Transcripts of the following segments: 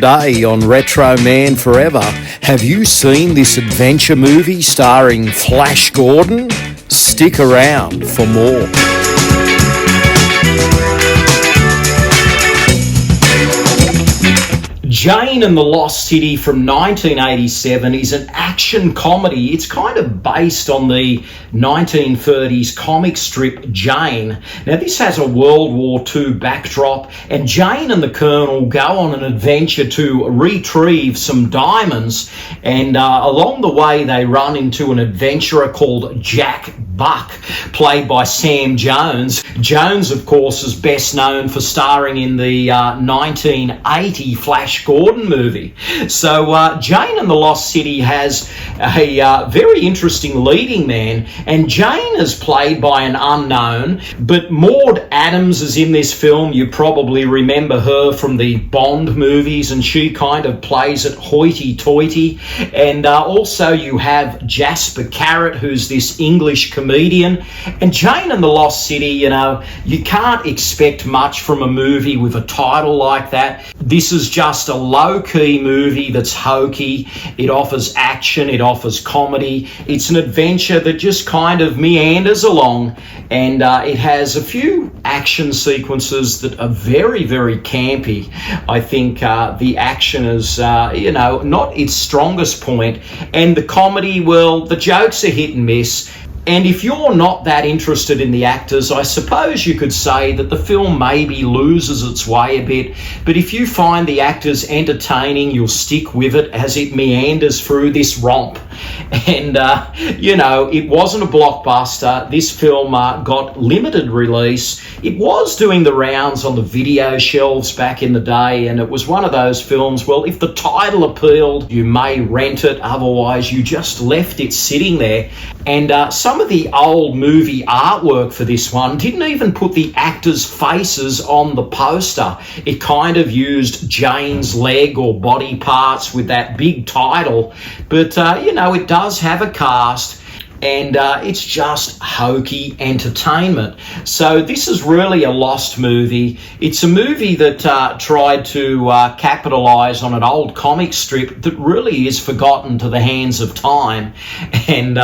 today on Retro Man Forever. Have you seen this adventure movie starring Flash Gordon? Stick around for more. Jane and the Lost City from 1987 is an action comedy. It's kind of based on the 1930s comic strip Jane. Now, this has a World War II backdrop, and Jane and the Colonel go on an adventure to retrieve some diamonds, and along the way they run into an adventurer called Jack Buck, played by Sam Jones. Jones, of course, is best known for starring in the 1980 Flash Gordon movie. So Jane and the Lost City has a very interesting leading man, and Jane is played by an unknown, but Maud Adams is in this film. You probably remember her from the Bond movies, and she kind of plays it hoity-toity. And also you have Jasper Carrott, who's this English comedian. And Jane and the Lost City, you know, you can't expect much from a movie with a title like that. This is just a low-key movie that's hokey. It offers action, it offers comedy. It's an adventure that just kind of meanders along, and it has a few action sequences that are very, very campy. I think the action is, not its strongest point, and the comedy, well, the jokes are hit and miss. And if you're not that interested in the actors, I suppose you could say that the film maybe loses its way a bit. But if you find the actors entertaining, you'll stick with it as it meanders through this romp. And, it wasn't a blockbuster. This film got limited release. It was doing the rounds on the video shelves back in the day, and it was one of those films, well, if the title appealed, you may rent it. Otherwise, you just left it sitting there. And some of the old movie artwork for this one didn't even put the actors' faces on the poster. It kind of used Jane's leg or body parts with that big title. But, it does have a cast, and it's just hokey entertainment. So this is really a lost movie. It's a movie that tried to capitalise on an old comic strip that really is forgotten to the hands of time. And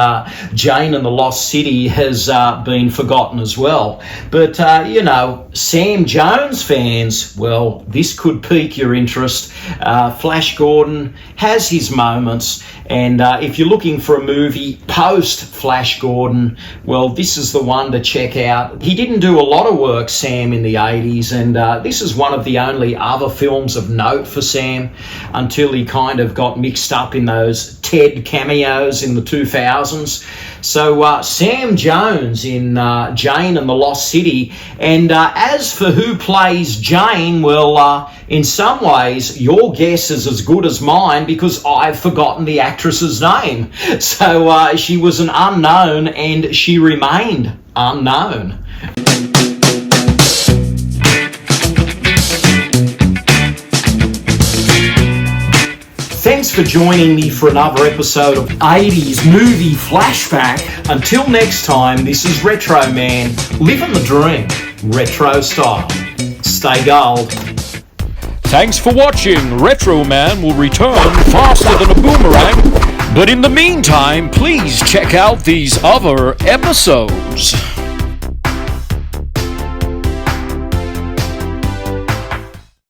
Jane and the Lost City has been forgotten as well. But, Sam Jones fans, well, this could pique your interest. Flash Gordon has his moments, and if you're looking for a movie post Flash Gordon, well, this is the one to check out. He didn't do a lot of work, Sam, in the 80s, and this is one of the only other films of note for Sam until he kind of got mixed up in those Ted cameos in the 2000s. So Sam Jones in Jane and the Lost City. And as for who plays Jane, well, in some ways, your guess is as good as mine because I've forgotten the actress's name. So she was an unknown, and she remained unknown. Thanks for joining me for another episode of 80s Movie Flashback. Until next time, this is Retro Man, living the dream, retro style. Stay gold. Thanks for watching. Retro Man will return faster than a boomerang. But in the meantime, please check out these other episodes.